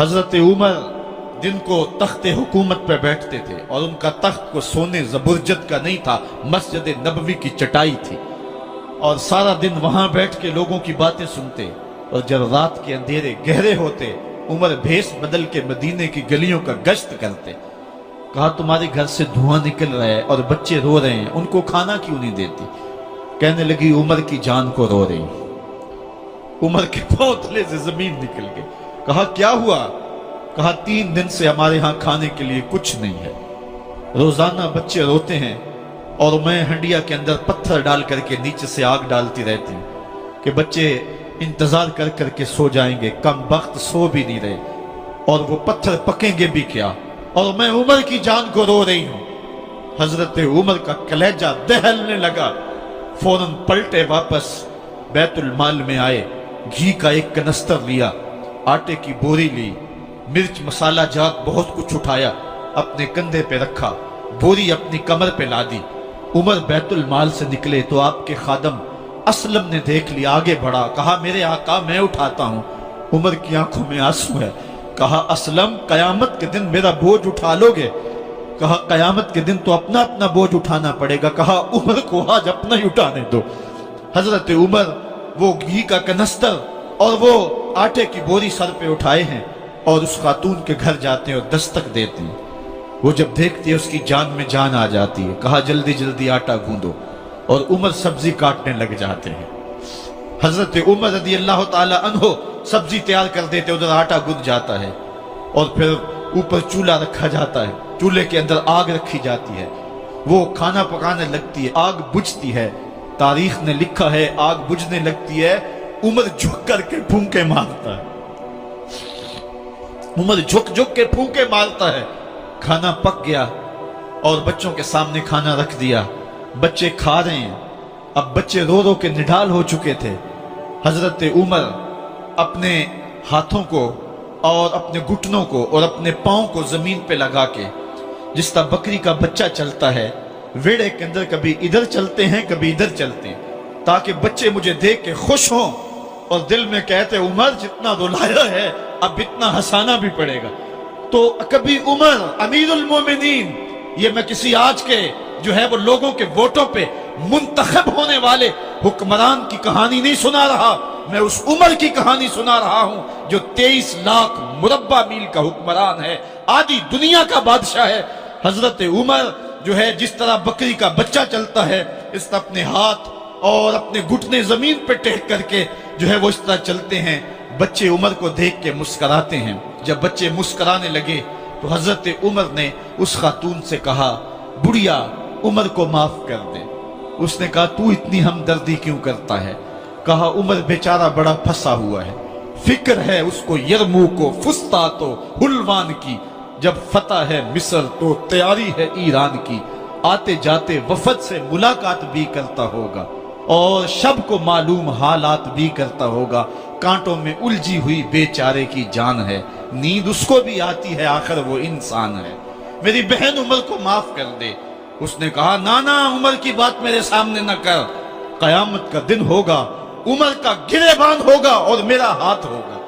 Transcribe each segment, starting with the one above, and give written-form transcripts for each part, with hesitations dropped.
حضرت عمر दिन को तख्त हुकूमत पे बैठते थे और उनका तख्त को सोने जबरजद का नहीं था, मस्जिद नबवी की चटाई थी और सारा दिन वहां बैठ के लोगों की बातें सुनते। और जब रात के अंधेरे गहरे होते उमर भेष बदल के मदीने की गलियों का गश्त करते। कहा तुम्हारे घर से धुआं निकल रहा है और बच्चे रो रहे हैं, उनको खाना क्यों नहीं देती? कहने लगी उमर की जान को रो रही। उमर के पांव तले से जमीन निकल गई। कहा क्या हुआ? कहा 3 दिन से हमारे यहाँ खाने के लिए कुछ नहीं है, रोजाना बच्चे रोते हैं और मैं हंडिया के अंदर पत्थर डाल करके नीचे से आग डालती रहती हूँ कि बच्चे इंतजार कर करके सो जाएंगे, कम वक्त सो भी नहीं रहे और वो पत्थर पकेंगे भी क्या, और मैं उमर की जान को रो रही हूँ। हजरत उमर का कलेजा दहलने लगा। फौरन पलटे, वापस बैतुल माल में आए, घी का एक कनस्तर लिया, आटे की बोरी ली, मिर्च मसाला जात बहुत कुछ उठाया, अपने कंधे पे रखा, बोरी अपनी कमर पे लादी। उमर बैतुल माल से निकले तो आपके खादम असलम ने देख लिया, आगे बढ़ा, कहा मेरे आका मैं उठाता हूं। उमर की आंखों में आंसू है। कहा असलम कयामत के दिन मेरा बोझ उठा लोगे? कहा कयामत के दिन तो अपना अपना बोझ उठाना पड़ेगा। कहा उमर को आज अपना ही उठाने दो। हजरत उमर वो घी का कनस्तर और वो आटे की बोरी सर पे उठाए हैं और उस खातून के घर जाते हैं और दस्तक देते हैं। वो जब देखती है उसकी जान में जान आ जाती है। कहा जल्दी जल्दी आटा गूंदो, और उमर सब्जी काटने लग जाते हैं। हजरत उमर रज़ी अल्लाह ताला अन्हो सब्जी तैयार कर देते, उधर आटा गूंद जाता है और फिर ऊपर चूल्हा रखा जाता है, चूल्हे के अंदर आग रखी जाती है, वो खाना पकाने लगती है, आग बुझती है। तारीख ने लिखा है आग बुझने लगती है, उमर झुक करके फूंके मारता है। उमर झुक झुक के फूंके मारता है। खाना पक गया और बच्चों के सामने खाना रख दिया, बच्चे खा रहे हैं। अब बच्चे रो रो के निढाल हो चुके थे। हजरत उमर अपने हाथों को और अपने घुटनों को और अपने पांव को जमीन पे लगा के, जिस तरह बकरी का बच्चा चलता है वेड़े के अंदर, कभी इधर चलते हैं कभी इधर चलते हैं, ताकि बच्चे मुझे देख के खुश हों और दिल में कहते उमर जितना रुलाया है अब इतना हंसाना भी पड़ेगा। तो कभी उमर अमीरुल मोमिनीन, ये मैं किसी आज के जो है वो लोगों के वोटों पे मुंतखब होने वाले हुक्मरान की कहानी नहीं सुना रहा, मैं उस उमर की कहानी सुना रहा हूं जो 23 लाख मुरब्बा मील का हुक्मरान है, आधी दुनिया का बादशाह है। हजरत उमर जो है जिस तरह बकरी का बच्चा चलता है, इस तरह अपने हाथ और अपने घुटने जमीन पे टेक करके जो है वो इस तरह चलते हैं। बच्चे उमर को देख के मुस्कुराते हैं। जब बच्चे मुस्कुराने लगे तो हजरत उमर ने उस खातून से कहा बुढ़िया उमर को माफ कर दे। उसने कहा तू इतनी हमदर्दी क्यों करता है? कहा उमर बेचारा बड़ा फंसा हुआ है, फिक्र है उसको यरमूक को, फुस्तात हुलवान की, जब फतह है मिस्र तो तैयारी है ईरान की, आते जाते वफद से मुलाकात भी करता होगा और शब को मालूम हालात भी करता होगा, कांटों में उलझी हुई बेचारे की जान है, नींद उसको भी आती है, आखिर वो इंसान है, मेरी बहन उमर को माफ कर दे। उसने कहा नाना उमर की बात मेरे सामने न कर, कयामत का दिन होगा, उमर का गिरेबान होगा और मेरा हाथ होगा।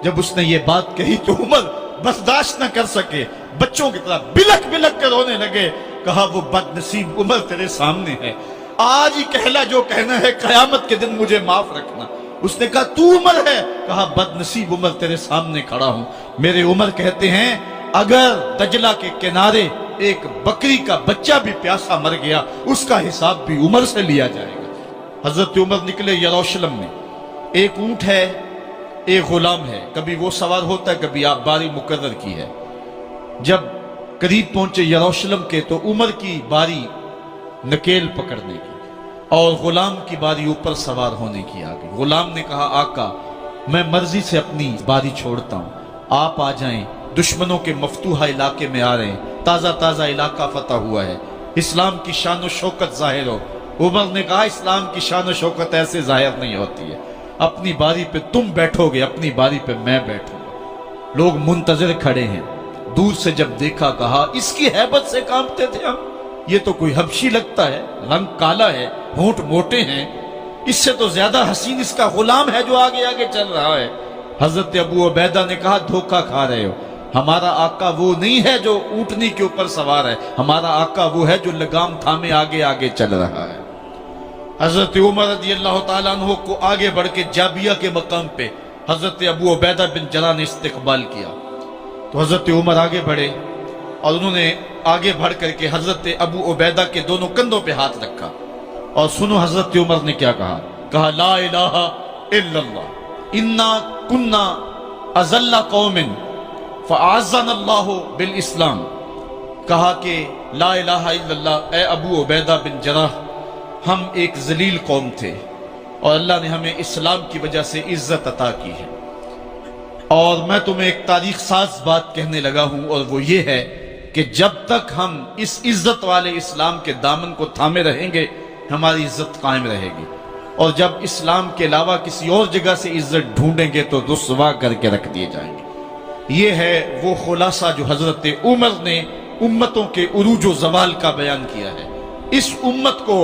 जब उसने ये बात कही तो उमर बर्दाश्त न कर सके, बच्चों की तरह बिलक बिलक कर रोने लगे। कहा वो बदनसीब उमर तेरे सामने है, आज ही कहला जो कहना है, कयामत के दिन मुझे माफ रखना। उसने कहा तू उमर है? कहा बदनसीब उमर तेरे सामने खड़ा हूं। मेरे उमर कहते हैं अगर दजला के किनारे एक बकरी का बच्चा भी प्यासा मर गया उसका हिसाब भी उमर से लिया जाएगा। हजरत उमर निकले यरूशलेम में, एक ऊंट है एक गुलाम है, कभी वो सवार होता है कभी आप बारी मुकर्रर की है। जब करीब पहुंचे यरूशलेम के तो उमर की बारी नकेल पकड़ने की और गुलाम की बारी ऊपर सवार होने की आ गई। गुलाम ने कहा आका मैं मर्जी से अपनी बारी छोड़ता हूं, आप आ जाएं, दुश्मनों के मफतूहा इलाके में आ रहे हैं, ताजा ताजा इलाका फतह हुआ है, इस्लाम की शान व शौकत जाहिर हो। उमर ने कहा इस्लाम की शान व शौकत ऐसे जाहिर नहीं होती है, अपनी बारी पे तुम बैठोगे, अपनी बारी पे मैं बैठूंगा। लोग मुंतजर खड़े हैं, दूर से जब देखा कहा इसकी हैबत से कांपते थे हम, ये तो कोई हबशी लगता है, रंग काला है, होंठ मोटे हैं, इससे तो ज्यादा हसीन इसका गुलाम है जो आगे आगे चल रहा है। حضرت ابو عبیدہ نے کہا دھوکہ کھا رہے ہو، ہمارا آقا وہ نہیں ہے جو اونٹنی کے اوپر سوار ہے، ہمارا آقا وہ ہے جو لگام تھامے آگے آگے چل رہا ہے۔ حضرت عمر رضی اللہ تعالیٰ عنہ کو آگے بڑھ کے جابیہ کے مقام پہ حضرت ابو عبیدہ بن جراح نے استقبال کیا، تو حضرت عمر آگے بڑھے اور انہوں نے آگے بڑھ کر کے حضرت ابو عبیدہ کے دونوں کندھوں پہ ہاتھ رکھا، اور سنو حضرت عمر نے کیا کہا، کہا لا الہ الا اللہ انا کنا اذل قوم فاعزنا اللہ بالاسلام۔ کہا کہ لا الہ الا اللہ، اے ابو عبیدہ بن جراح، ہم ایک ذلیل قوم تھے اور اللہ نے ہمیں اسلام کی وجہ سے عزت عطا کی ہے۔ اور میں تمہیں ایک تاریخ ساز بات کہنے لگا ہوں، اور وہ یہ ہے کہ جب تک ہم اس عزت والے اسلام کے دامن کو تھامے رہیں گے ہماری عزت قائم رہے گی، اور جب اسلام کے علاوہ کسی اور جگہ سے عزت ڈھونڈیں گے تو رسوا کر کے رکھ دیے جائیں گے۔ یہ ہے وہ خلاصہ جو حضرت عمر نے امتوں کے عروج و زوال کا بیان کیا ہے۔ اس امت کو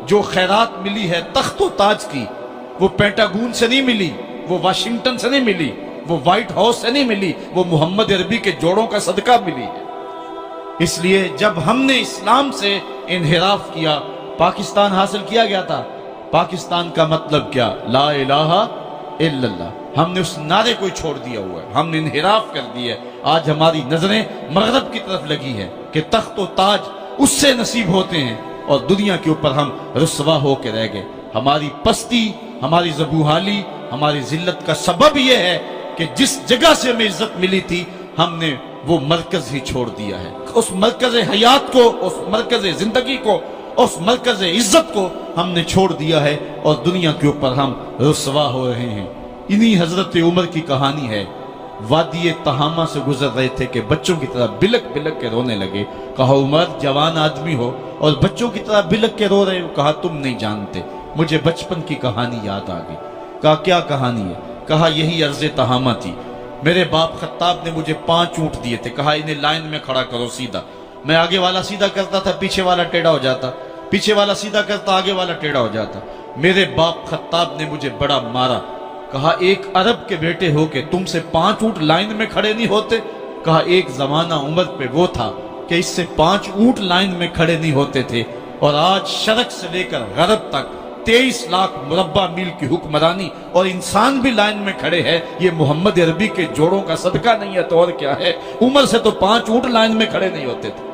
جو خیرات ملی ہے تخت و تاج کی، وہ پینٹاگون سے نہیں ملی، وہ واشنگٹن سے نہیں ملی، وہ وائٹ ہاؤس سے نہیں ملی، وہ محمد عربی کے جوڑوں کا صدقہ ملی ہے۔ اس لیے جب ہم نے اسلام سے انحراف کیا، پاکستان حاصل کیا گیا تھا، پاکستان کا مطلب کیا؟ لا الہ الا اللہ۔ ہم نے اس نعرے کو چھوڑ دیا ہوا ہے، ہم نے انحراف کر دیا ہے۔ آج ہماری نظریں مغرب کی طرف لگی ہے کہ تخت و تاج اس سے نصیب ہوتے ہیں، اور دنیا کے اوپر ہم رسوا ہو کے رہ گئے۔ ہماری پستی، ہماری زبوحالی، ہماری ذلت کا سبب یہ ہے کہ جس جگہ سے ہمیں عزت ملی تھی ہم نے وہ مرکز ہی چھوڑ دیا ہے۔ اس مرکز حیات کو، اس مرکز زندگی کو، اس مرکز عزت کو ہم نے چھوڑ دیا ہے، اور دنیا کے اوپر ہم رسوا ہو رہے ہیں۔ انہی حضرت عمر کی کہانی ہے۔ وادی تہامہ سے گزر رہے تھے کہ بچوں کی طرح بلک بلک کے رونے لگے۔ کہا عمر جوان آدمی ہو اور بچوں کی طرح بلک کے رو رہے ہو؟ کہا تم نہیں جانتے، مجھے بچپن کی کہانی یاد آ گئی۔ کہا کیا کہانی ہے؟ کہا یہی عرض تہامہ تھی، میرے باپ خطاب نے مجھے 5 اونٹ دیے تھے، کہا انہیں لائن میں کھڑا کرو سیدھا۔ میں آگے والا سیدھا کرتا تھا، پیچھے والا ٹیڑھا ہو جاتا، پیچھے والا سیدھا کرتا، آگے والا ٹیڑھا ہو جاتا۔ میرے باپ خطاب نے مجھے بڑا مارا۔ کہا ایک عرب کے بیٹے ہو کہ تم سے 5 اونٹ لائن میں کھڑے نہیں ہوتے؟ کہا ایک زمانہ عمر پہ وہ تھا کہ اس سے 5 اونٹ لائن میں کھڑے نہیں ہوتے تھے، اور آج شرق سے لے کر غرب تک 23 لاکھ مربع میل کی حکمرانی، اور انسان بھی لائن میں کھڑے ہیں۔ یہ محمد عربی کے جوڑوں کا صدقہ نہیں ہے تو اور کیا ہے؟ عمر سے تو 5 اونٹ لائن میں کھڑے نہیں ہوتے تھے۔